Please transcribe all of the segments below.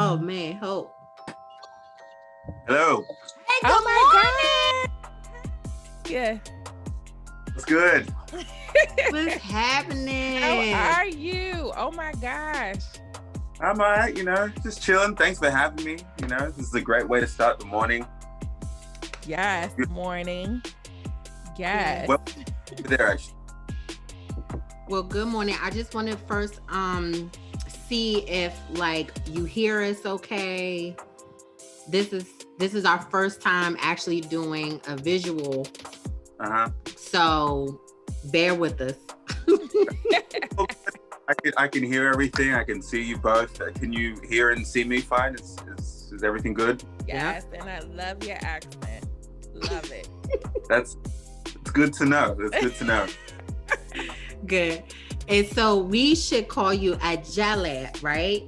Oh man, Hope. Hello. Hey, good Oh my God. Yeah. What's good? What's happening? How are you? Oh my gosh. I'm all right, just chilling. Thanks for having me. This is a great way to start the morning. Yes, morning. Yes. Well, there actually. Well, good morning. I just want to first see if you hear us okay. This is our first time actually doing a visual. So bear with us. I can hear everything. I can see you both. Can you hear and see me fine? Is everything good? Yes, and I love your accent. Love it. It's good to know. It's good to know. Good. And so we should call you Ijale, right?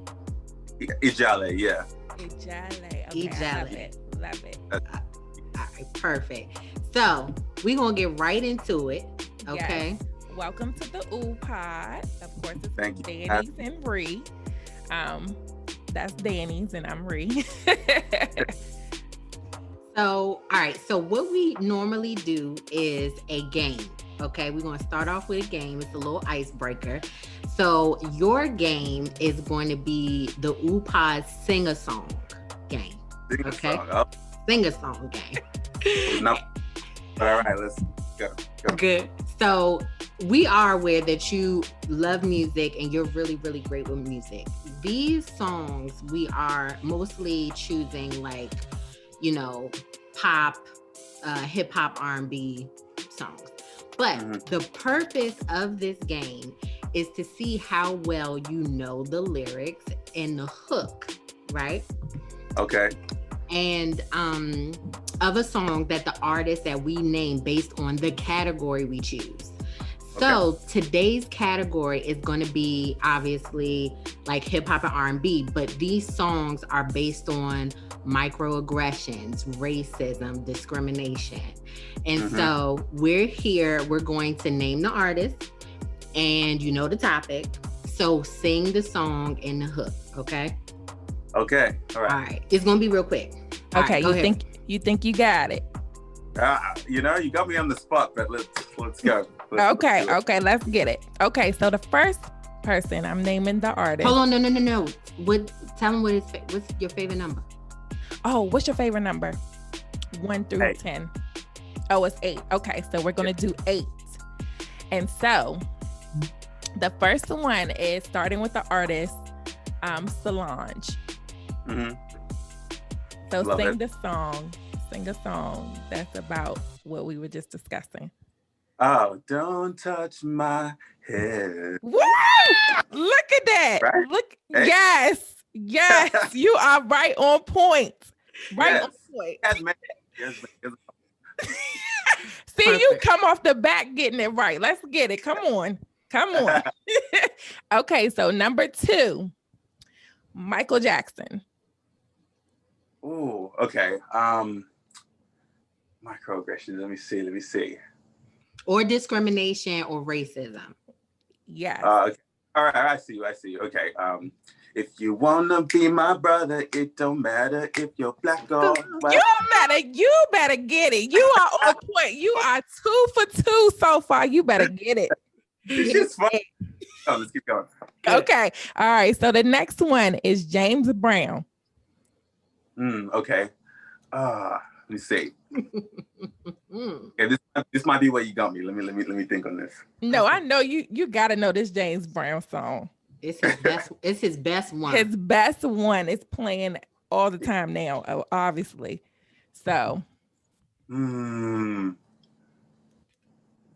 Ijale, yeah. Ijale. Okay, Ijale. Love it. All right, perfect. So we're gonna get right into it. Okay. Yes. Welcome to the OOUUPOD. Of course, it's Thank you. Danny's and Ree. That's Danny's and I'm Ree. So, all right. So what we normally do is a game. Okay, we're going to start off with a game. It's a little icebreaker. So your game is going to be the OOUUPOD sing-a-song game. Sing-a-song game. No. All right, let's go. Good. So we are aware that you love music and you're really, really great with music. These songs, we are mostly choosing pop, hip hop, R&B songs. But the purpose of this game is to see how well you know the lyrics and the hook, right? Okay. And of a song that the artist that we name based on the category we choose. So today's category is going to be obviously hip hop and R&B, but these songs are based on microaggressions, racism, discrimination. And so we're going to name the artist and the topic. So sing the song and the hook, okay? Okay. All right. All right. It's going to be real quick. Okay, you think you got it. You got me on the spot, but let's go. Okay, let's get it. Okay, so the first person, I'm naming the artist. Hold on, no. Tell him what's your favorite number? Oh, what's your favorite number? 1 through 8. 10. Oh, it's 8. Okay, so we're gonna do 8. And so the first one is starting with the artist, Solange. So Love sing it. Sing a song that's about what we were just discussing. Oh, don't touch my head. Woo! Look at that. Right? Look. Hey. Yes. You are right on point. Right on point. Yes, man. See, you come off the back getting it right. Let's get it. Come on. Okay, so number 2, Michael Jackson. Ooh, okay. Microaggressions. Let me see. Or discrimination or racism. Yes. Okay. All right, I see you. Okay. If you wanna be my brother, it don't matter if you're black or white. You better get it. You are on point. You are 2 for 2 so far. You better get it. It's just fun. Oh, let's keep going. Okay. All right. So the next one is James Brown. Okay. Let me see. Okay, this might be where you got me. Let me think on this. No, I know you gotta know this James Brown song. It's his best. It's his best one. His best one is playing all the time now, obviously. So.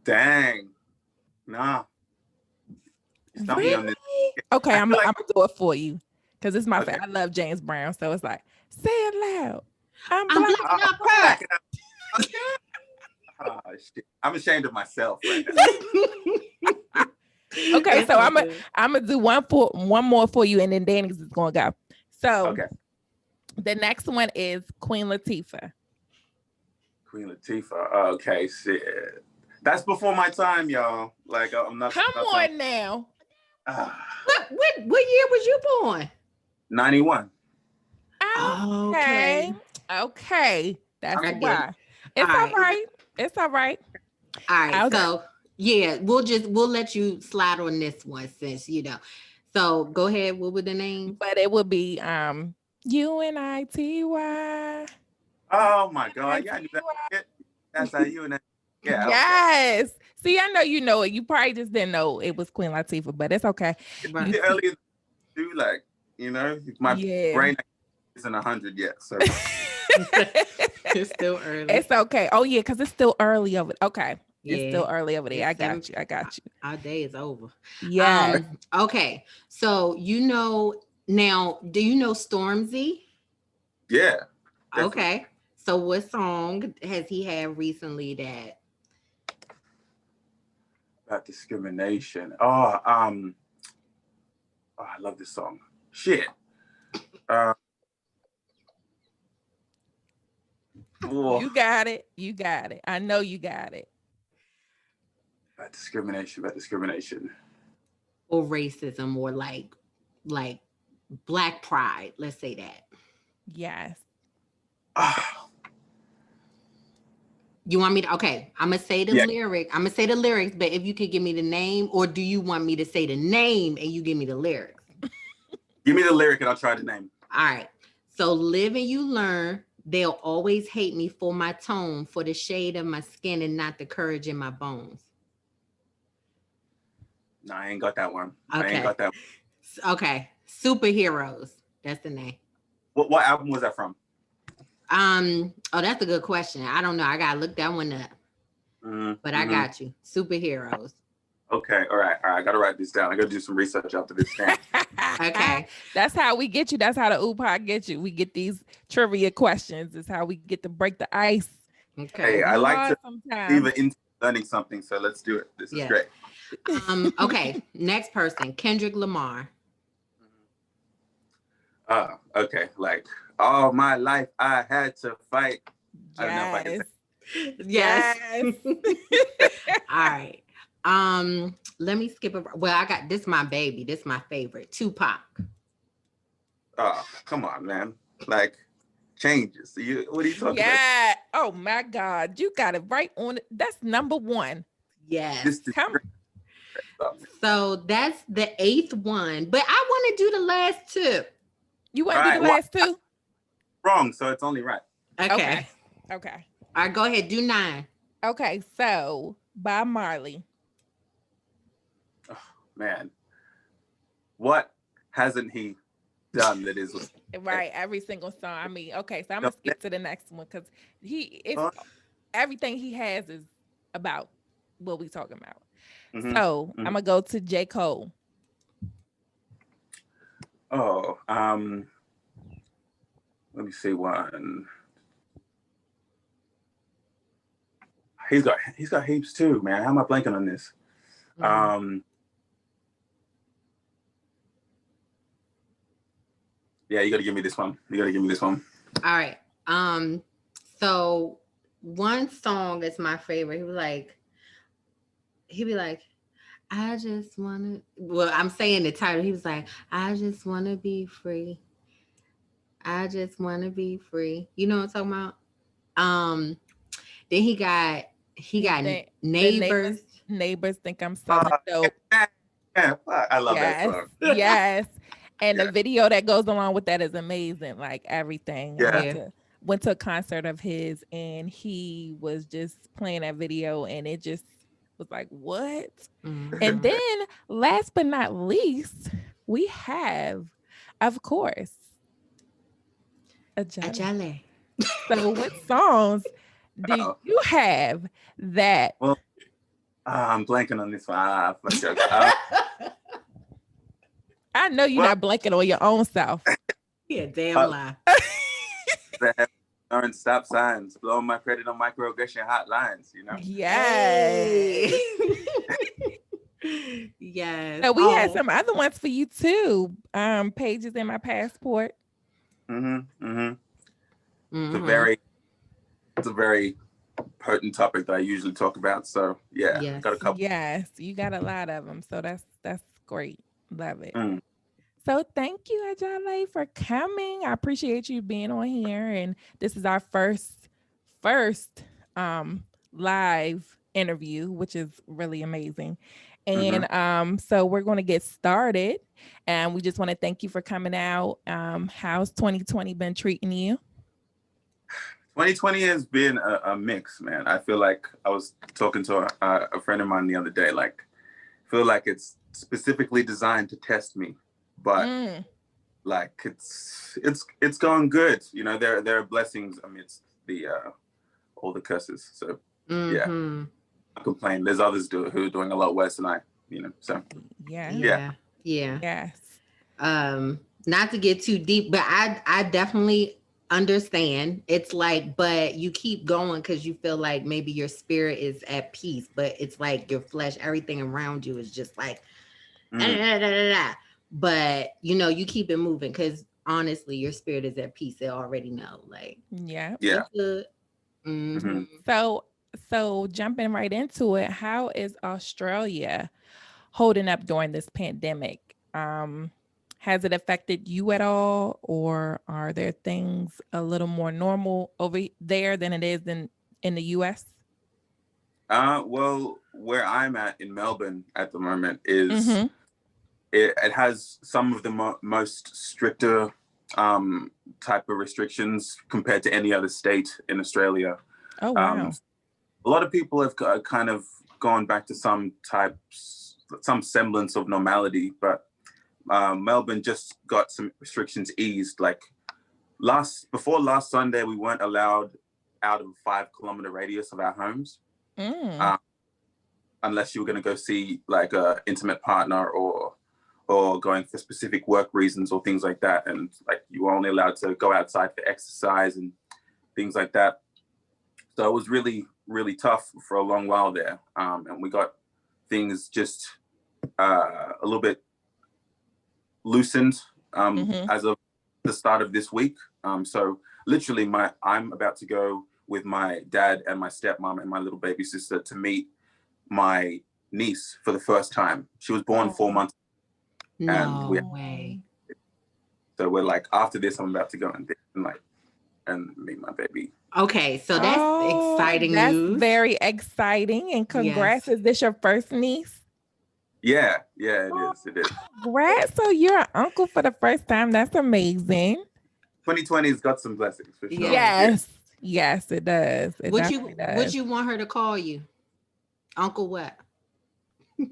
Dang. Nah. Really? Okay, I'm gonna do it for you because it's my favorite. I love James Brown, so it's like, say it loud. I'm black. Oh, shit. I'm ashamed of myself right now. Okay, so I'm gonna do one more for you, and then Danny's is gonna go. So the next one is Queen Latifah. Okay, shit. That's before my time, y'all. I'm not. Come on now. What year was you born? 91. Okay. Okay. That's why. It's all all right. It's all right. All right. So yeah, we'll let you slide on this one since you know. So go ahead. What would the name? But it would be UNITY. Oh my God. Yeah, I knew that. That's how you and that. Yeah. Yes. Okay. See, I know you know it. You probably just didn't know it was Queen Latifah, but it's okay. Right. Earlier, too, like, you know, my brain isn't 100 yet. So it's still early. It's okay. Oh yeah, because it's still early over. Okay. Yeah. It's still early over there. I got you. Our day is over. Yeah. Okay. So you know now, do you know Stormzy? Yeah. Definitely. Okay. So what song has he had recently that about discrimination? I love this song. Shit. You got it. You got it. I know you got it. About discrimination. Or racism or like Black pride. Let's say that. Yes. You want me to? Okay, I'm gonna say the lyric. I'm gonna say the lyrics, but if you could give me the name, or do you want me to say the name and you give me the lyrics? Give me the lyric and I'll try the name. All right. So live and you learn. They'll always hate me for my tone, for the shade of my skin and not the courage in my bones. No, I ain't got that one. Okay. I ain't got that one. Okay. Superheroes. That's the name. What album was that from? Oh, that's a good question. I don't know. I gotta look that one up. But I got you. Superheroes. Okay. All right. I gotta write this down. I gotta do some research after this. Okay. That's how we get you. That's how the OOUUPOD gets you. We get these trivia questions. It's how we get to break the ice. Okay. Hey, I like to even into learning something. So let's do it. This is great. Okay. Next person, Kendrick Lamar. Okay. Like all my life I had to fight. Yes. I don't know if I can say. Yes. All right. Let me skip it. Well, I got this. My baby. This my favorite. Tupac. Oh, come on, man. Like changes. What are you talking about? Yeah. Oh my God. You got it right on it. That's number one. Yes. So that's the 8th one. But I want to do the last 2. You want to do the last 2? Wrong. So it's only right. Okay. All right, go ahead. Do 9. Okay. So Bob Marley. Oh, man. What hasn't he done that is right? Every single song. I mean, okay. So I'm going to skip to the next one because everything he has is about what we talking about. So I'm going to go to J. Cole. Oh, let me see one. He's got heaps too, man. How am I blanking on this? Yeah, you got to give me this one. All right. So one song is my favorite. He'd be like, I just want to, well, I'm saying the title. He was like, I just want to be free. I just want to be free. You know what I'm talking about? Then he got Neighbors. Neighbors think I'm so dope. Yeah, I love that song. Yes. And the video that goes along with that is amazing. Like everything. Yeah. Went to a concert of his and he was just playing that video and it just was like, what? And then last but not least, we have, of course, Ijale. So what songs do you have that? Well, I'm blanking on this one. I know you're not blanking on your own self. Yeah, damn lie. Earn stop signs, blowing my credit on microaggression hotlines, you know? Yes. Yes. So we had some other ones for you too. Pages in my passport. It's a very pertinent topic that I usually talk about. So got a couple. Yes, you got a lot of them. So that's great. Love it. So thank you, Ijale, for coming. I appreciate you being on here. And this is our first live interview, which is really amazing. And so we're going to get started. And we just want to thank you for coming out. How's 2020 been treating you? 2020 has been a mix, man. I feel like I was talking to a friend of mine the other day. Like, I feel like it's specifically designed to test me, but like it's going good. You know, there are blessings amidst the all the curses. So yeah, I complain. There's others who are doing a lot worse than I. You know, so yeah. Yes. Not to get too deep, but I definitely understand. It's like, but you keep going because you feel like maybe your spirit is at peace, but it's like your flesh, everything around you is just like da, da, da, da, da. But you know, you keep it moving because honestly, your spirit is at peace. They already know. Like, yeah. Good. So jumping right into it, how is Australia holding up during this pandemic? Has it affected you at all, or are there things a little more normal over there than it is in the US? Well, where I'm at in Melbourne at the moment is it has some of the most stricter type of restrictions compared to any other state in Australia. Oh, wow. A lot of people have kind of gone back to some semblance of normality, but Melbourne just got some restrictions eased. Like before last Sunday, we weren't allowed out of a 5-kilometer radius of our homes, unless you were going to go see like a intimate partner or going for specific work reasons or things like that. And like you were only allowed to go outside for exercise and things like that. So it was really, really tough for a long while there. And we got things just a little bit loosened as of the start of this week. So literally I'm about to go with my dad and my stepmom and my little baby sister to meet my niece for the first time. She was born 4 months. No way. So we're like, after this, I'm about to go and meet my baby. Okay, so that's exciting news. That's very exciting, and congrats. Yes. Is this your first niece? Yeah, it is. Congrats. So you're an uncle for the first time. That's amazing. 2020's got some blessings for sure. Yes, it does. Would you want her to call you? Uncle what?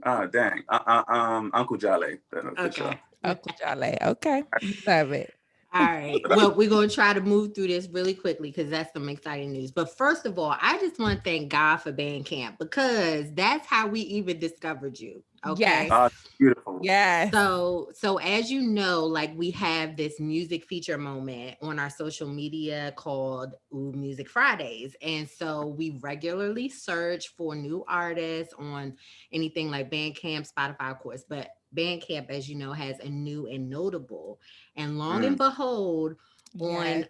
Oh, dang. Uncle Ijale. Okay. Sure. Uncle Ijale. Okay. Love it. All right. Well, we're going to try to move through this really quickly because that's some exciting news. But first of all, I just want to thank God for Bandcamp because that's how we even discovered you. Okay. Yes. Beautiful. Yes. So as you know, like we have this music feature moment on our social media called Oouu Music Fridays. And so we regularly search for new artists on anything like Bandcamp, Spotify, of course, but Bandcamp, as you know, has a new and notable. And long and behold, on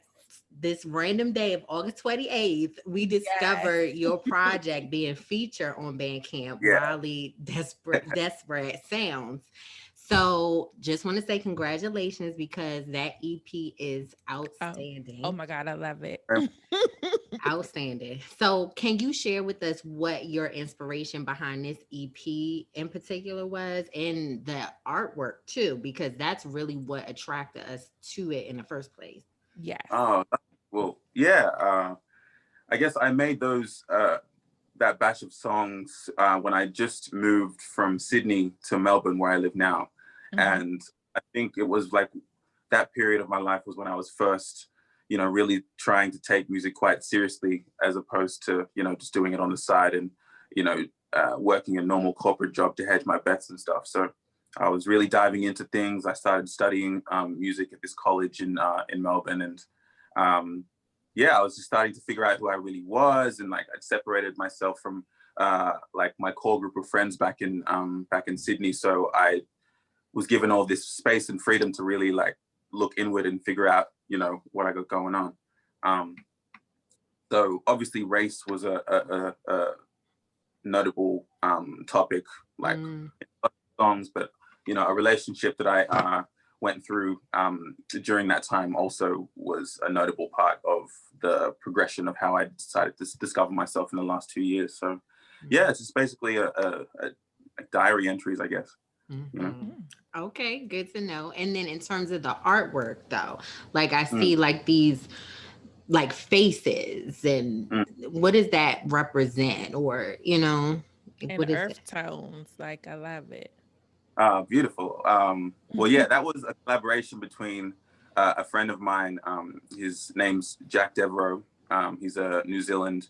this random day of August 28th, we discovered your project being featured on Bandcamp, Raleigh Disparate Sounds. So just want to say congratulations because that EP is outstanding. Oh my God, I love it. Outstanding. So can you share with us what your inspiration behind this EP in particular was, and the artwork too, because that's really what attracted us to it in the first place? Yes. Oh, well, yeah. I guess I made that batch of songs when I just moved from Sydney to Melbourne, where I live now. And I think it was like that period of my life was when I was first, really trying to take music quite seriously, as opposed to, just doing it on the side and, working a normal corporate job to hedge my bets and stuff. So I was really diving into things. I started studying music at this college in Melbourne, and I was just starting to figure out who I really was, and like I'd separated myself from like my core group of friends back in Sydney. So I was given all this space and freedom to really like look inward and figure out, what I got going on. So obviously race was a notable topic, like in songs, but a relationship that I went through during that time also was a notable part of the progression of how I decided to discover myself in the last 2 years. So yeah, it's just basically a diary entries, I guess. Mm-hmm. You know? Okay, good to know. And then in terms of the artwork though, like I see like these like faces and what does that represent, or and what is earth it? tones, like I love it. Beautiful. Well, yeah, that was a collaboration between a friend of mine. His name's Jack Devereaux. He's a New Zealand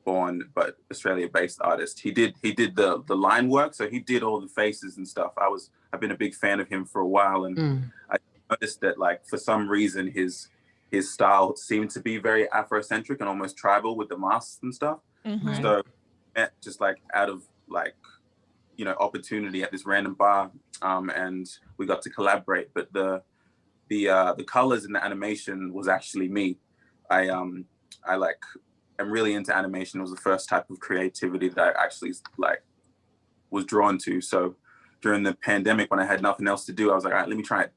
born but Australia-based artist. He did the line work, so he did all the faces and stuff. I've been a big fan of him for a while, and I noticed that like for some reason his style seemed to be very Afrocentric and almost tribal with the masks and stuff. Mm-hmm. So just like out of like opportunity at this random bar, and we got to collaborate. But the colors in the animation was actually me. I like am really into animation. It was the first type of creativity that I actually like was drawn to. So during the pandemic, when I had nothing else to do, I was like, all right, let me try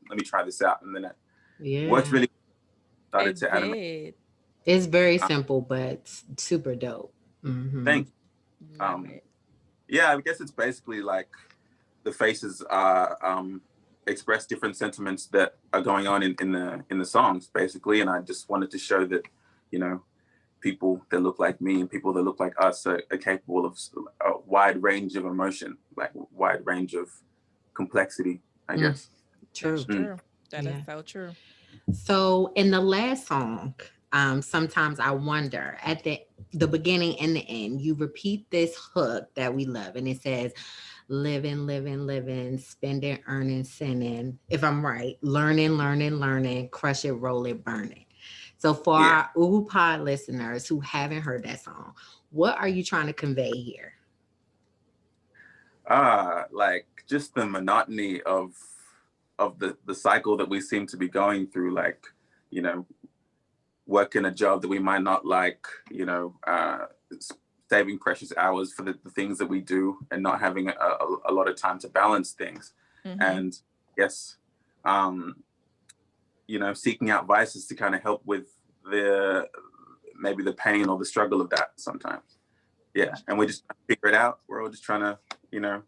this out, and then it worked really. Started to animate. It's very simple, but super dope. Mm-hmm. Thank you. Yeah, I guess it's basically like the faces are express different sentiments that are going on in the songs, basically. And I just wanted to show that, people that look like me and people that look like us are capable of a wide range of emotion, like wide range of complexity, I guess. True. That's true. That is so true. So in the last song, sometimes I wonder at the beginning and the end, you repeat this hook that we love, and it says, living, living, living, spending, earning, sinning. If I'm right, learning, learning, learning, crush it, roll it, burn it. So for our OOUUPOD listeners who haven't heard that song, what are you trying to convey here? Like just the monotony of the cycle that we seem to be going through, like, working a job that we might not like, saving precious hours for the things that we do and not having a lot of time to balance things. Mm-hmm. And yes, seeking out vices to kind of help with maybe the pain or the struggle of that sometimes. Yeah. And we just figure it out. We're all just trying to, yeah.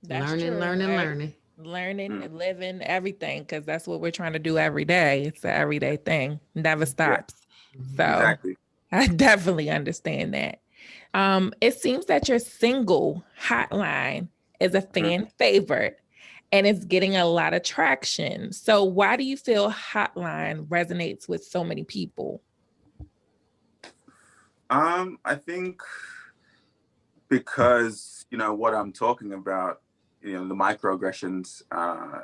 That's learning, true. learning, living, everything, because that's what we're trying to do every day. It's an everyday thing, never stops. So exactly. I definitely understand that. It seems that your single Hotline is a fan favorite and it's getting a lot of traction. So why do you feel Hotline resonates with so many people? I think because, what I'm talking about, the microaggressions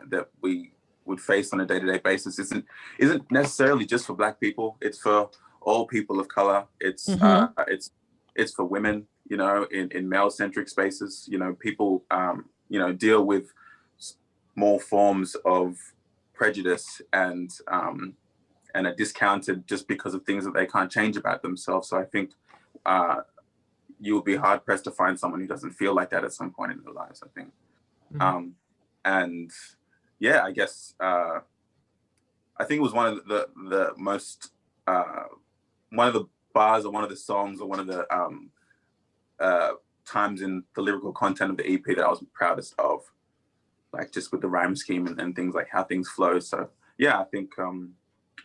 that we would face on a day-to-day basis isn't necessarily just for Black people. It's for all people of color. It's for women, in male-centric spaces. People deal with more forms of prejudice and are discounted just because of things that they can't change about themselves. So I think you will be hard pressed to find someone who doesn't feel like that at some point in their lives, I think. And yeah, I guess I think it was one of the most one of the bars or one of the songs or one of the times in the lyrical content of the EP that I was proudest of, like just with the rhyme scheme and things, like how things flow. So yeah, I think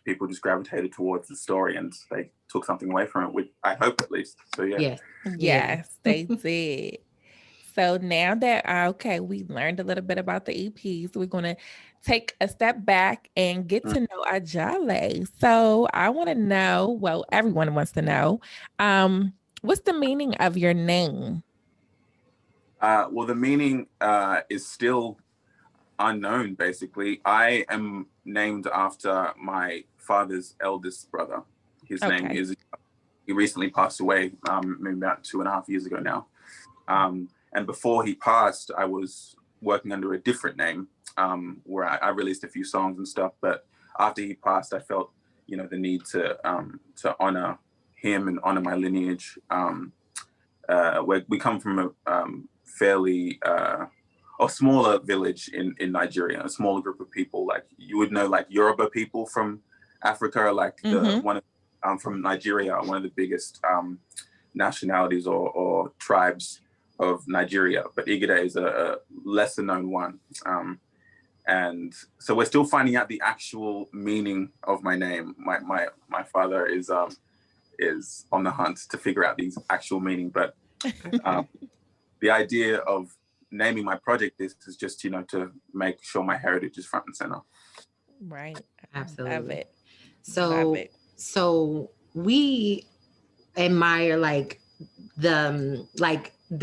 people just gravitated towards the story and they took something away from it, which I hope at least. So yeah. Yes, they did. So now that, we learned a little bit about the EPs, we're going to take a step back and get to know Ijale. So I want to know, well, everyone wants to know, what's the meaning of your name? Well, the meaning is still unknown, basically. I am named after my father's eldest brother. His name is, he recently passed away, maybe about 2.5 years ago now. And before he passed, I was working under a different name, where I released a few songs and stuff. But after he passed, I felt, the need to honor him and honor my lineage. We come from a fairly or smaller village in Nigeria, a smaller group of people. Like you would know, like Yoruba people from Africa, are like from Nigeria, one of the biggest nationalities or tribes of Nigeria. But Igede is a lesser known one. And so we're still finding out the actual meaning of my name. My father is on the hunt to figure out the actual meaning. But the idea of naming my project this is just, to make sure my heritage is front and center. Right. Absolutely. Love it. So we admire the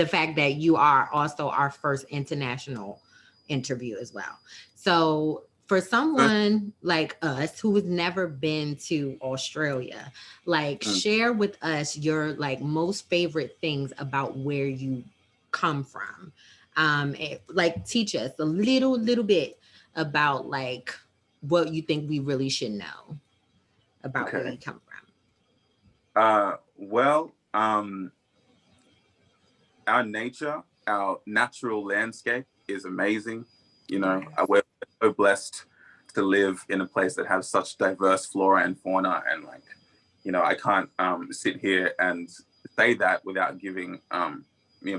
fact that you are also our first international interview as well. So for someone like us who has never been to Australia, share with us your most favorite things about where you come from. Teach us a little bit about what you think we really should know about where you come from. Our nature, our natural landscape is amazing. We're so blessed to live in a place that has such diverse flora and fauna, and I can't sit here and say that without giving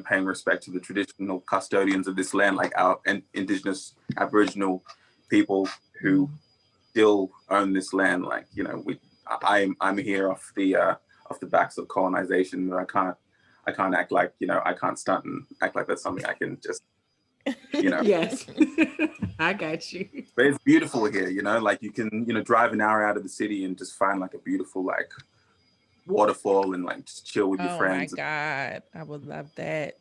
paying respect to the traditional custodians of this land, like our indigenous Aboriginal people who still own this land. I'm here off the backs of colonization, but I can't act like, I can't stunt and act like that's something I can just, Yes. I got you. But it's beautiful here, you can, drive an hour out of the city and just find a beautiful, waterfall and just chill with your friends. Oh my God. I would love that.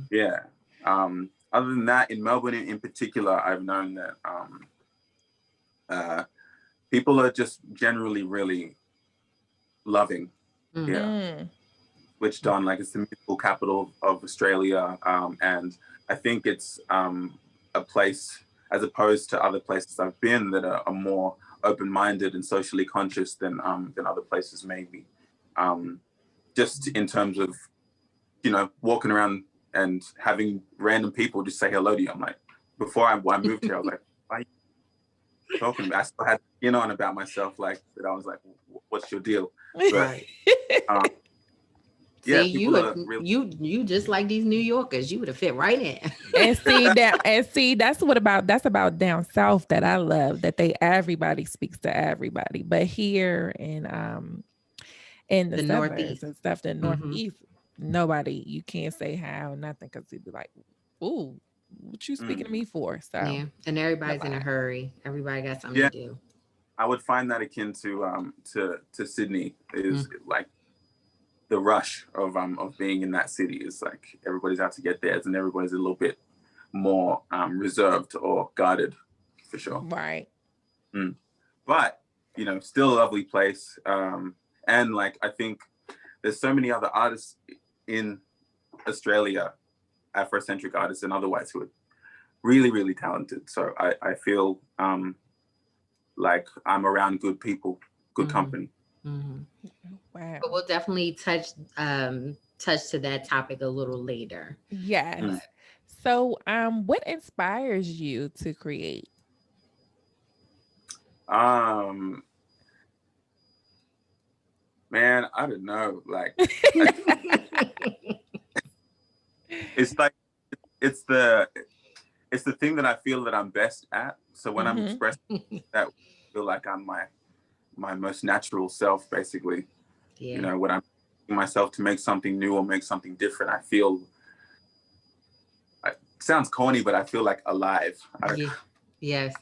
Yeah. Other than that, in Melbourne in particular, I've known that people are just generally really loving here. Which done, it's the musical capital of Australia. And I think it's a place, as opposed to other places I've been, that are more open-minded and socially conscious than other places maybe. Just in terms of, walking around and having random people just say hello to you. I'm like, before I moved here, I was like, why are you talking to me? I still had on about myself, that I was like, what's your deal? But, yeah, see, you just like these New Yorkers. You would have fit right in. That's about down south that I love, that everybody speaks to everybody. But here in the Northeast and stuff, the Northeast, nobody, you can't say hi or nothing, because they'd be like, "Ooh, what you speaking to me for?" So yeah, and everybody's in a hurry. Everybody got something to do. I would find that akin to Sydney is the rush of being in that city is everybody's out to get theirs, and everybody's a little bit more reserved or guarded, for sure. Right. But still a lovely place. And I think there's so many other artists in Australia, Afrocentric artists and otherwise, who are really, really talented. So I feel like I'm around good people, good company. Wow. But we'll definitely touch to that topic a little later. Yes. So what inspires you to create? Man, I don't know. It's the thing that I feel that I'm best at. So when I'm expressing that, I feel like I'm my most natural self, basically. Yeah. When I'm myself to make something new or make something different, I feel, it sounds corny, but I feel alive. Yes.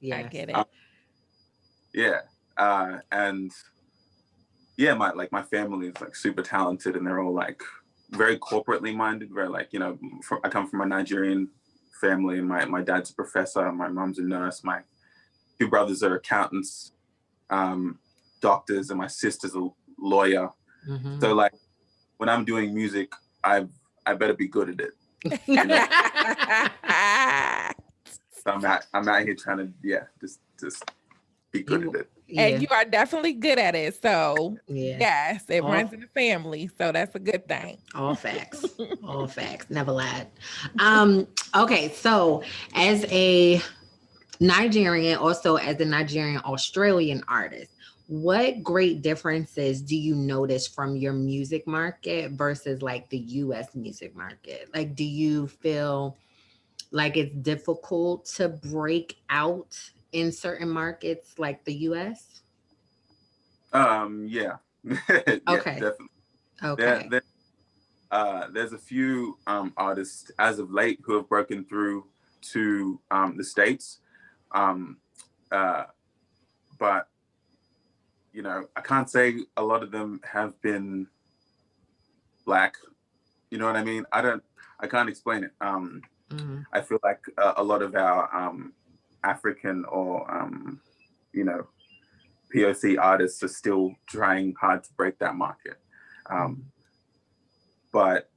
Yeah. I get it. And yeah, my family is super talented, and they're all very corporately minded, very I come from a Nigerian family, and my dad's a professor, my mom's a nurse, my two brothers are accountants, doctors, and my sister's a lawyer. So when I'm doing music, I better be good at it. So I'm out here trying to just be good at it. And you are definitely good at it. So yeah, yes, it runs in the family. So that's a good thing. All facts. All facts. Never lied. Okay, so as a Nigerian, also as a Nigerian Australian artist, what great differences do you notice from your music market versus like the US music market? Like, do you feel like it's difficult to break out in certain markets like the US? Yeah. Yeah, Okay. definitely. Okay. There's a few artists as of late who have broken through to the States. Um, but you know, I can't say a lot of them have been Black. You know what I mean? I can't explain it. I feel like a lot of our African or you know, POC artists are still trying hard to break that market. But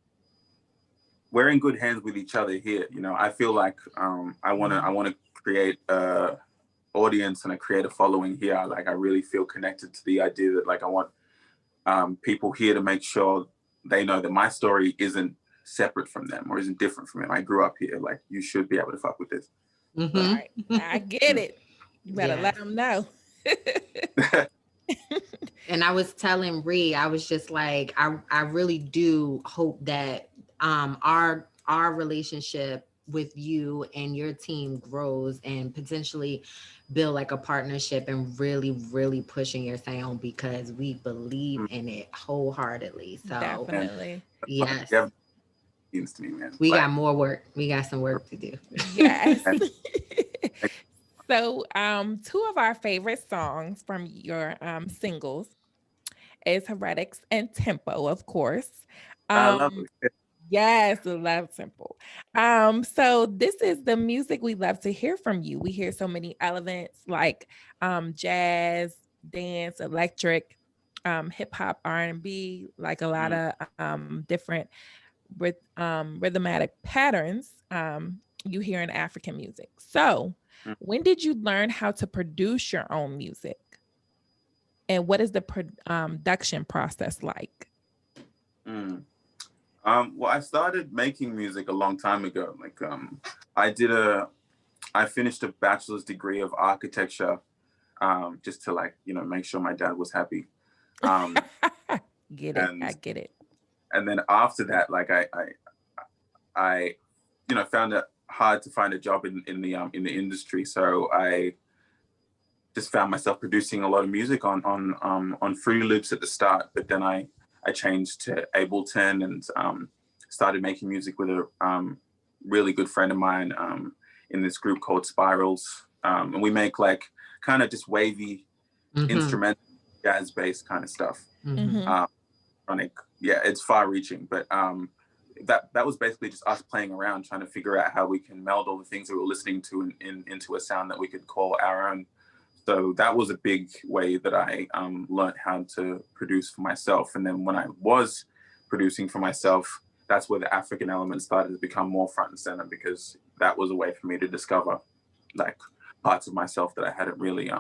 we're in good hands with each other here. You know, I feel like I wanna create a audience and create a following here. Like I really feel connected to the idea that like I want people here to make sure they know that my story isn't separate from them or isn't different from them. I grew up here. Like you should be able to fuck with this. Right. I get it. You better let them know. And I was telling Ree, I was just like, I really do hope that our relationship with you and your team grows and potentially build like a partnership and really pushing your sound because we believe in it wholeheartedly. So definitely. Yes. Means to me, man. We got more work. We got some work to do. Yes. So two of our favorite songs from your singles is Heretics and Tempo, of course. I love it. Yes, Love Tempo. So this is the music we love to hear from you. We hear so many elements like jazz, dance, electric, hip hop, R&B, like a lot of different rhythmatic patterns you hear in African music. So when did you learn how to produce your own music? And what is the production process like? Well, I started making music a long time ago. Like I finished a bachelor's degree of architecture just to like, you know, make sure my dad was happy. Get it. I get it. And then after that, like I you know, found it hard to find a job in the industry. So I just found myself producing a lot of music on Fruity Loops at the start, but then I changed to Ableton and started making music with a really good friend of mine in this group called Spirals. And we make like kind of just wavy instrumental jazz-based kind of stuff. Yeah, it's far reaching, but that was basically just us playing around, trying to figure out how we can meld all the things that we were listening to into a sound that we could call our own. So that was a big way that I learned how to produce for myself. And then when I was producing for myself, that's where the African element started to become more front and center, because that was a way for me to discover like parts of myself that I hadn't really,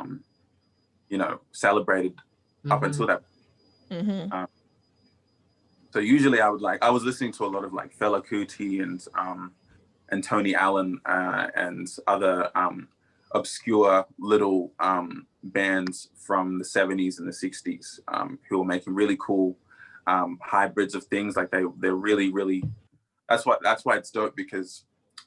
you know, celebrated up until that. So usually I was listening to a lot of like Fela Kuti and Tony Allen and other obscure little bands from the 70s and the 60s who were making really cool hybrids of things. Like they're really that's why it's dope, because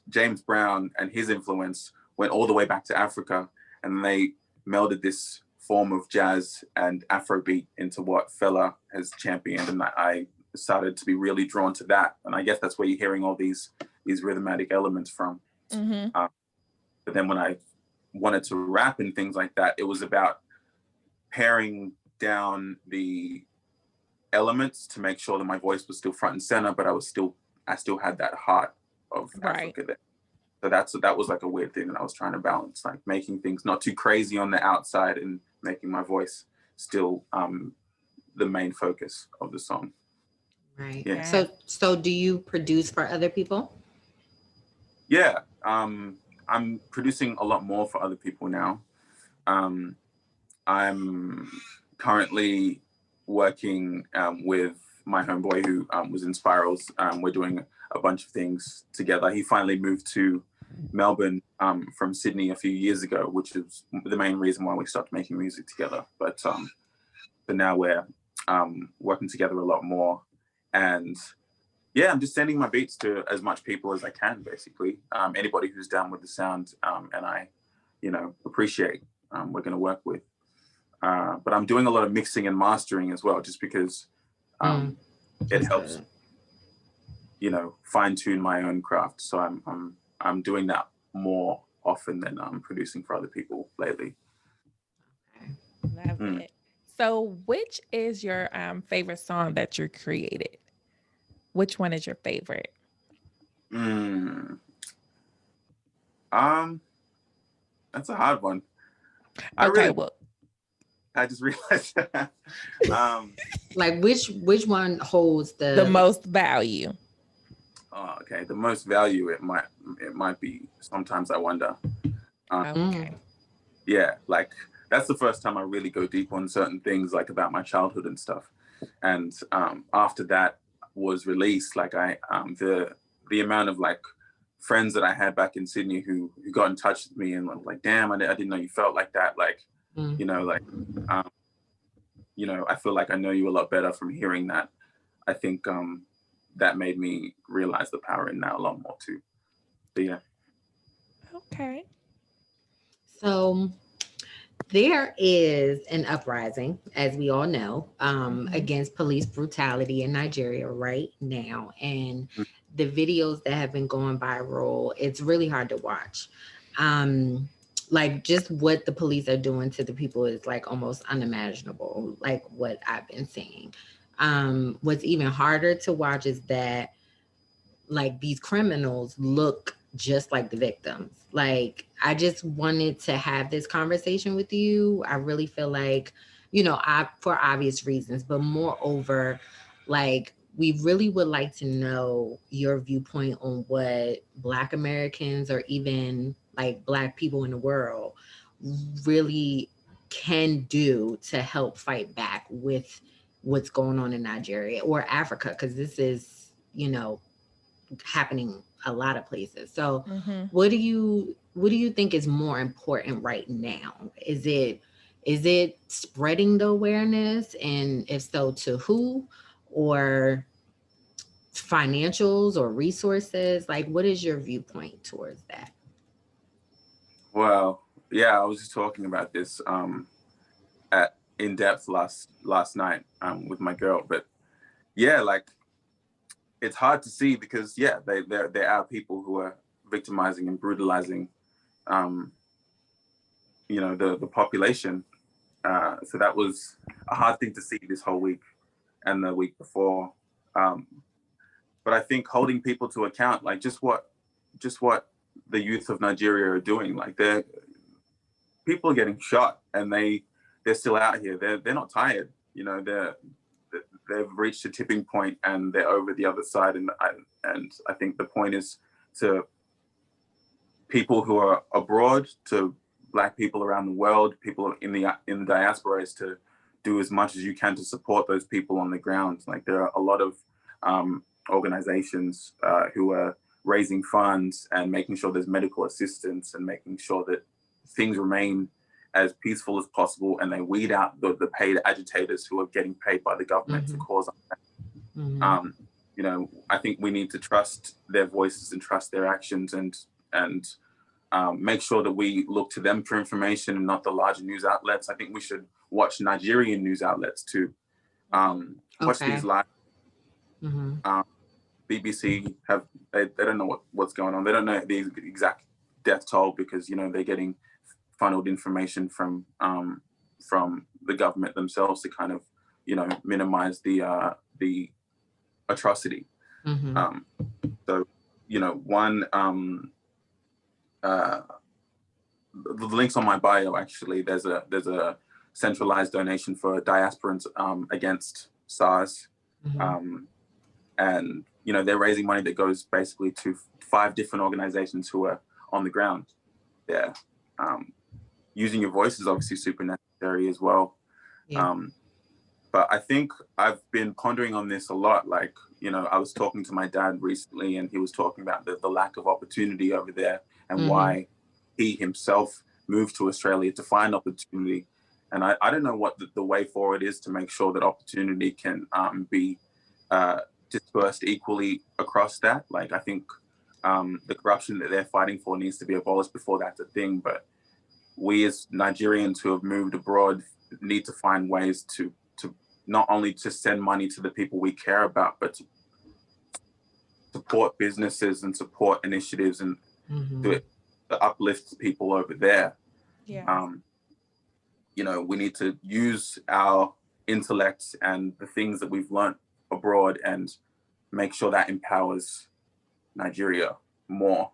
James Brown and his influence went all the way back to Africa, and they melded this form of jazz and Afrobeat into what Fela has championed, and I started to be really drawn to that. And I guess that's where you're hearing all these rhythmatic elements from. But then when I wanted to rap and things like that, it was about paring down the elements to make sure that my voice was still front and center, but I still had that heart of Africa there. So that was like a weird thing that I was trying to balance, like making things not too crazy on the outside and making my voice still the main focus of the song. Right. Yeah. So do you produce for other people? I'm producing a lot more for other people now. I'm currently working with my homeboy who was in Spirals. We're doing a bunch of things together. He finally moved to Melbourne from Sydney a few years ago, which is the main reason why we started making music together. But now we're working together a lot more. And yeah, I'm just sending my beats to as much people as I can, basically. Anybody who's down with the sound and I, appreciate, we're going to work with. But I'm doing a lot of mixing and mastering as well, just because it helps, fine tune my own craft. So I'm doing that more often than I'm producing for other people lately. Love it. So, which is your favorite song that you created? Which one is your favorite? That's a hard one. I just realized that. Like which one holds the most value? Oh, okay. The most value, it might be Sometimes I Wonder. Okay. Yeah, like that's the first time I really go deep on certain things, like about my childhood and stuff. And after that was released, like the amount of like friends that I had back in Sydney who got in touch with me and like, damn, I didn't know you felt like that. Like, I feel like I know you a lot better from hearing that. I think that made me realize the power in that a lot more too. But yeah. Okay. So there is an uprising, as we all know, against police brutality in Nigeria right now. And the videos that have been going viral, it's really hard to watch. Like just what the police are doing to the people is like almost unimaginable, like what I've been seeing. What's even harder to watch is that like these criminals look just like the victims. Like I just wanted to have this conversation with you. I really feel like, for obvious reasons, but moreover, like we really would like to know your viewpoint on what Black Americans or even like Black people in the world really can do to help fight back with what's going on in Nigeria or Africa, because this is, happening a lot of places. So what do you think is more important right now? Is it spreading the awareness, and if so, to who, or financials or resources? Like what is your viewpoint towards that? Well, yeah, I was just talking about this in depth last night with my girl. But yeah, like it's hard to see because there are people who are victimizing and brutalizing the population. So that was a hard thing to see this whole week and the week before. But I think holding people to account, like just what the youth of Nigeria are doing, like people are getting shot and they're still out here. They're not tired. They've reached a tipping point and they're over the other side. And I think the point is to people who are abroad, to Black people around the world, people in the diaspora, is to do as much as you can to support those people on the ground. Like there are a lot of organizations who are raising funds and making sure there's medical assistance and making sure that things remain as peaceful as possible, and they weed out the paid agitators who are getting paid by the government to cause that. I think we need to trust their voices and trust their actions and make sure that we look to them for information and not the larger news outlets. I think we should watch Nigerian news outlets too. Watch these live. BBC they don't know what's going on. They don't know the exact death toll because they're getting funneled information from the government themselves to kind of minimize the atrocity. So one the links on my bio, actually there's a centralized donation for diasporans against SARS. And they're raising money that goes basically to 5 different organizations who are on the ground there. Using your voice is obviously super necessary as well. Yeah. But I think I've been pondering on this a lot. Like, you know, I was talking to my dad recently, and he was talking about the lack of opportunity over there, and why he himself moved to Australia to find opportunity. And I don't know what the way forward is to make sure that opportunity can be dispersed equally across that. Like, I think the corruption that they're fighting for needs to be abolished before that's a thing. But we as Nigerians who have moved abroad need to find ways to not only to send money to the people we care about, but to support businesses and support initiatives and to uplift people over there. Yeah. You know, we need to use our intellect and the things that we've learned abroad and make sure that empowers Nigeria more.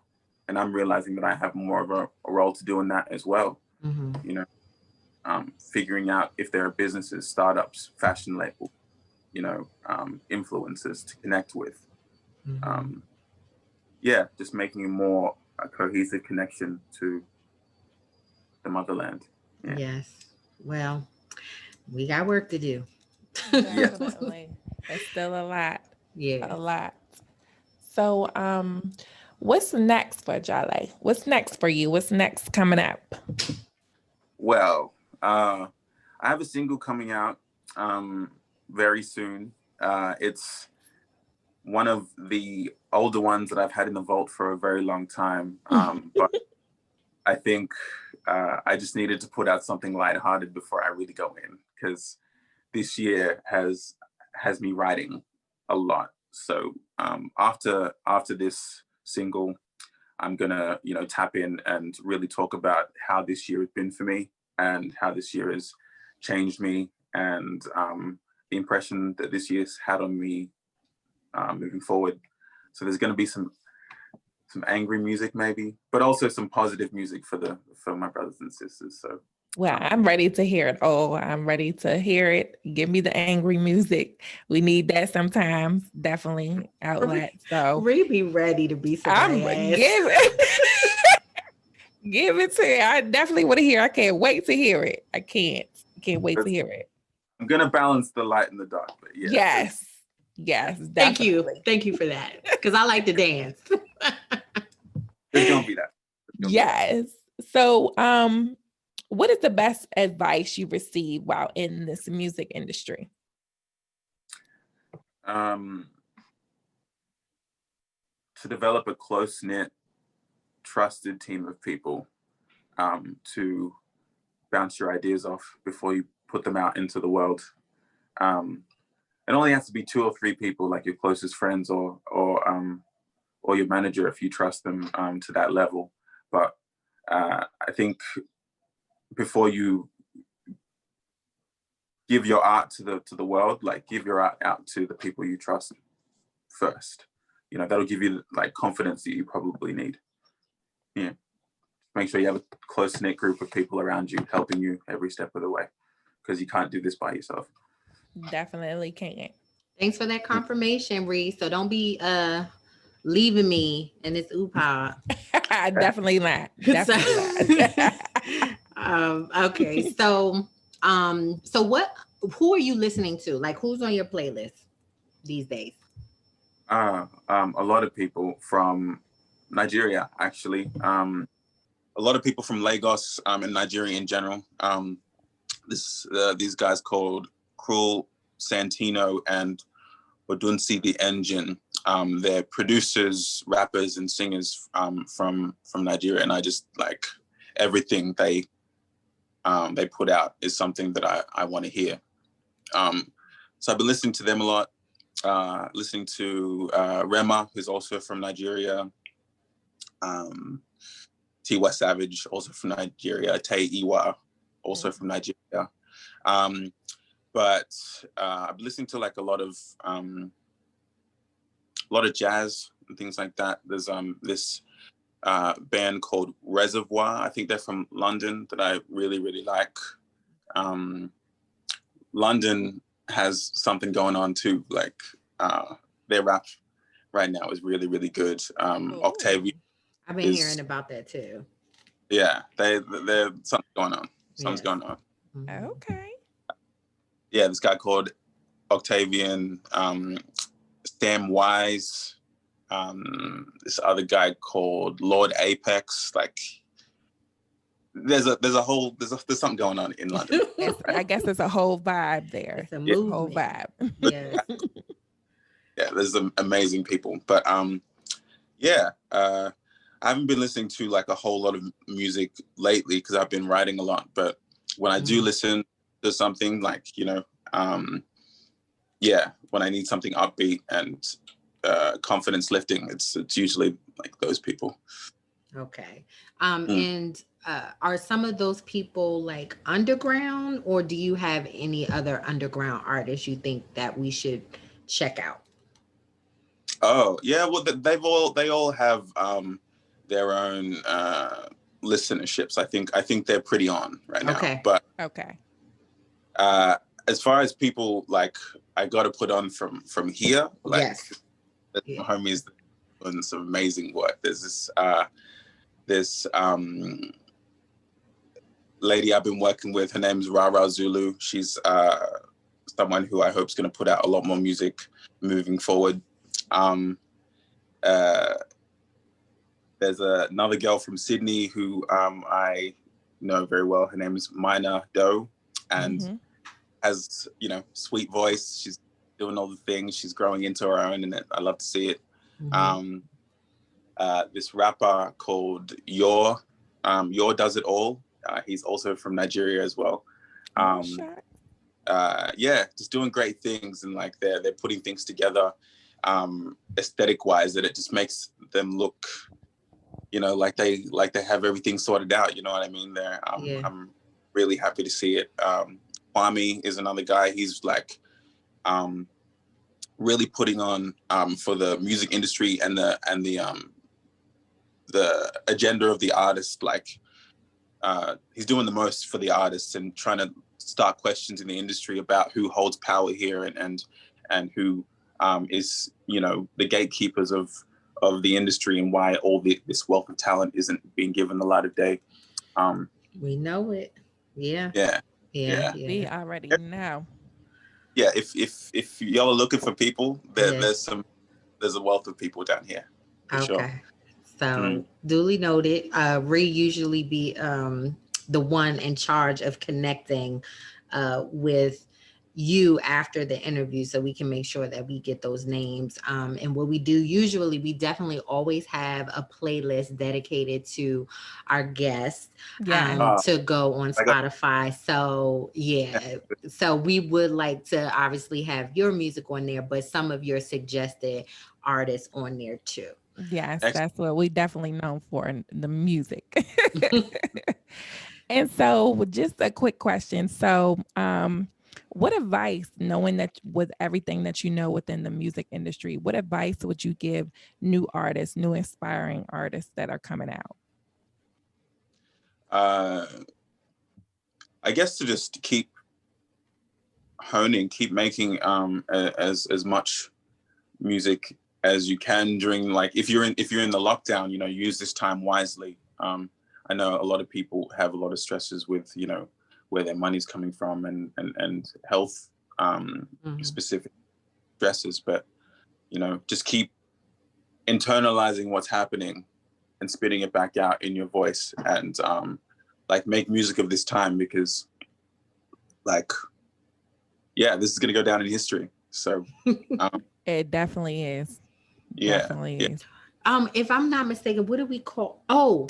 And I'm realizing that I have more of a role to do in that as well. You know, figuring out if there are businesses, startups, fashion labels, you know, influencers to connect with. Yeah, just making a more cohesive connection to the motherland. Yeah. Yes. Well, we got work to do. Definitely. It's still a lot. Yeah. A lot. So, what's next for Ijale? What's next for you? What's next coming up? Well, I have a single coming out very soon. It's one of the older ones that I've had in the vault for a very long time. But I think I just needed to put out something lighthearted before I really go in, because this year has me writing a lot. So after this single, I'm gonna, you know, tap in and really talk about how this year has been for me and how this year has changed me, and the impression that this year's had on me moving forward. So there's gonna be some angry music maybe, but also some positive music for my brothers and sisters. So well, I'm ready to hear it. Oh, I'm ready to hear it. Give me the angry music. We need that sometimes. Definitely outlet. So we be ready to be somebody give it to you. I definitely want to hear. I can't wait to hear it. I can't wait to hear it. I'm gonna balance the light and the dark, but yeah. Yes. Definitely. Thank you for that, because I like to dance. There's gonna be that. Yes. So, what is the best advice you received while in this music industry? To develop a close-knit, trusted team of people to bounce your ideas off before you put them out into the world. It only has to be 2 or 3 people, like your closest friends or your manager, if you trust them to that level. But I think before you give your art to the world, like give your art out to the people you trust first. You know, that'll give you like confidence that you probably need. Yeah. Make sure you have a close-knit group of people around you helping you every step of the way, because you can't do this by yourself. Definitely can't. Thanks for that confirmation, Reese. So don't be leaving me in this OOUUPOD. Definitely not. Okay. So who are you listening to? Like, who's on your playlist these days? A lot of people from Nigeria, actually. A lot of people from Lagos and Nigeria in general. These guys called Cruel Santino and Odunsi the Engine. They're producers, rappers, and singers from Nigeria, and I just like everything they put out is something that I want to hear. So I've been listening to them a lot. Listening to Rema, who's also from Nigeria. Tiwa Savage, also from Nigeria. Tay Iwa, also from Nigeria. But I've listened to like a lot of jazz and things like that. There's this band called Reservoir. I think they're from London that I really, really like. London has something going on too. Like their rap right now is really, really good. Octavia. I've been hearing about that too. Yeah, they're something going on. Something's going on. Okay. Yeah, this guy called Octavian, Sam Wise, this other guy called Lord Apex. Like, there's something going on in London. I guess it's a whole vibe there. It's a movement. Whole vibe. Yes. Yeah, there's some amazing people. But yeah, I haven't been listening to like a whole lot of music lately because I've been writing a lot. But when I do listen to something, like, you know, yeah, when I need something upbeat and confidence lifting, it's usually like those people. Okay. And are some of those people like underground, or do you have any other underground artists you think that we should check out? Oh yeah, well they all have their own listenerships. I think they're pretty on right now. Okay. But Okay. as far as people like I got to put on from here, like Yes. homies doing some amazing work. There's this lady I've been working with. Her name's Rara Zulu. She's someone who I hope is going to put out a lot more music moving forward. There's another girl from Sydney who I know very well. Her name is Mina Doe, and has, you know, sweet voice. She's doing all the things. She's growing into her own, and I love to see it. This rapper called Yor Does It All. He's also from Nigeria as well. Yeah, just doing great things, and like they're putting things together aesthetic wise that it just makes them look, you know, like they have everything sorted out. You know what I mean? I'm really happy to see it. Kwame is another guy. He's like really putting on for the music industry and the agenda of the artist. Like he's doing the most for the artists and trying to start questions in the industry about who holds power here and who is, you know, the gatekeepers of the industry, and why all this wealth of talent isn't being given the light of day. We know it. Yeah. We already know. Yeah, if y'all are looking for people, there's a wealth of people down here. For sure. So duly noted. Ree usually be the one in charge of connecting with you after the interview, so we can make sure that we get those names. And what we do usually, we definitely always have a playlist dedicated to our guests to go on Spotify. So yeah, so we would like to obviously have your music on there, but some of your suggested artists on there too. Yes, that's what we definitely known for, the music. And so just a quick question. So what advice, knowing that with everything that you know within the music industry, what advice would you give new artists, new inspiring artists that are coming out? I guess to just keep honing, keep making as much music as you can during, like, if you're in the lockdown, you know, use this time wisely. I know a lot of people have a lot of stresses with, you know, where their money's coming from and health specific stresses, but, you know, just keep internalizing what's happening and spitting it back out in your voice, and like make music of this time, because like, yeah, this is going to go down in history. So it definitely is. Definitely is. If I'm not mistaken, what do we call a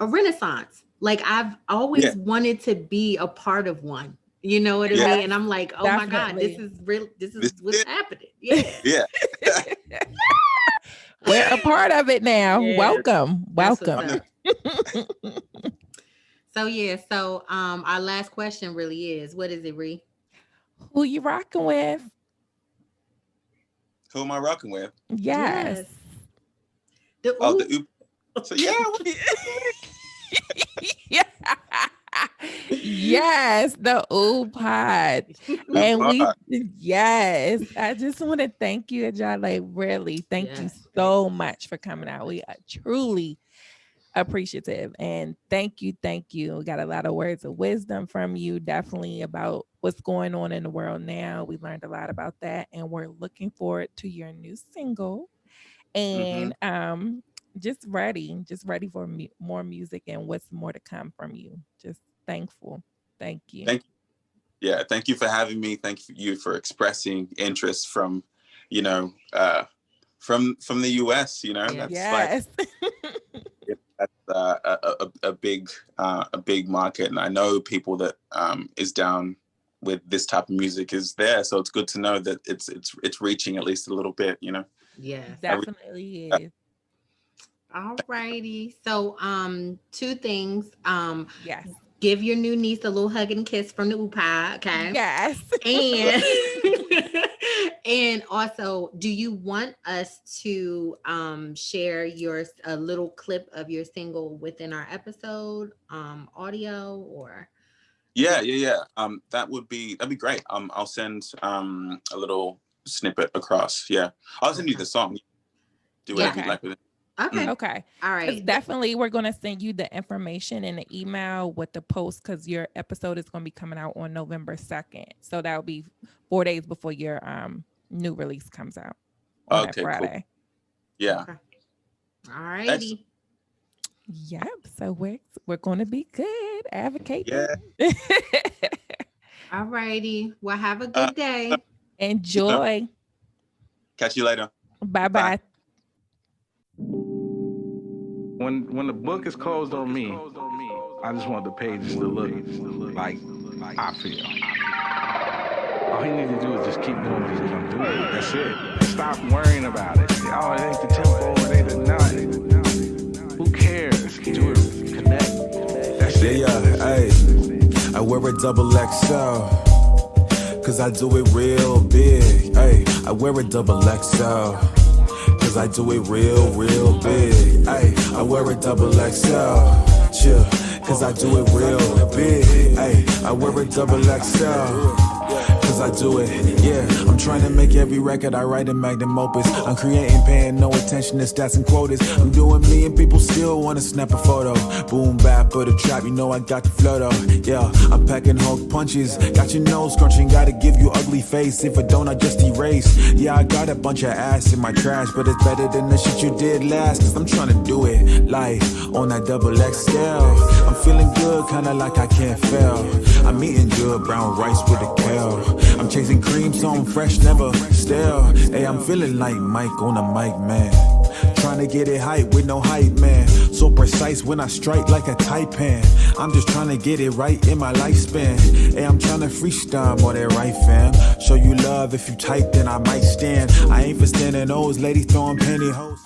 renaissance? Like, I've always wanted to be a part of one. You know what I mean? And I'm like, oh my God, this is real. This is what's happening. Yeah. We're a part of it now. Welcome. So our last question really is, what is it, Ree? Who you rocking with? Who am I rocking with? Yes. The Oouu. So yeah. Yes, the Oouu pod. And I just want to thank you, Ijale. Really, thank you so much for coming out. We truly appreciative. And thank you. We got a lot of words of wisdom from you, definitely, about what's going on in the world now. We learned a lot about that, and we're looking forward to your new single. And just ready for more music and what's more to come from you. Just thankful. Thank you. Thank you. Yeah, thank you for having me. Thank you for expressing interest from, from the US. That's yes. That's a big market, and I know people that is down with this type of music is there. So it's good to know that it's reaching at least a little bit. Yes, definitely is. All righty. So, two things. Yes. Give your new niece a little hug and kiss from the OOUUPOD, okay? Yes. And also, do you want us to share a little clip of your single within our episode, audio, or? Yeah. That'd be great. I'll send a little snippet across. Yeah, I'll send you the song. Do whatever you like with it. Okay. All right. Definitely, we're going to send you the information in the email with the post, because your episode is going to be coming out on November 2nd. So that'll be 4 days before your new release comes out on that Friday. Cool. Yeah. Okay. All righty. Yep. So we're going to be good advocating. Yeah. All righty. Well, have a good day. Enjoy. Catch you later. Bye. When the book is closed on me, I just want the pages to look like I feel. All you need to do is just keep doing what you're gonna do. That's it. Stop worrying about it. Oh, it ain't the tempo, it ain't the nothing. Who cares? Do it. Connect. That's it. Yeah, hey. I wear a double XL, cause I do it real big. Hey, I wear a double XL, cause I do it real big. Ay, I wear a double XL, chill, cause I do it real big. Ay, I wear a double XL, cause I do it, yeah. I'm trying to make every record I write a magnum opus. I'm creating, paying no attention to stats and quotas. I'm doing me and people still wanna snap a photo. Boom, bap, or the trap, I got the flow though. Yeah, I'm packing Hulk punches. Got your nose scrunching, gotta give you ugly face. If I don't, I just erase. Yeah, I got a bunch of ass in my trash, but it's better than the shit you did last. Cause I'm trying to do it live on that double XL. I'm feeling good, kinda like I can't fail. I'm eating good, brown rice with a kale. I'm chasing cream, so I'm fresh, never stale. Hey, I'm feeling like Mike on the mic, man. Trying to get it hype with no hype, man. So precise when I strike like a Taipan. I'm just trying to get it right in my lifespan. Hey, I'm trying to freestyle more that right, fam. Show you love, if you type, then I might stand. I ain't for standing those ladies throwing pantyhose.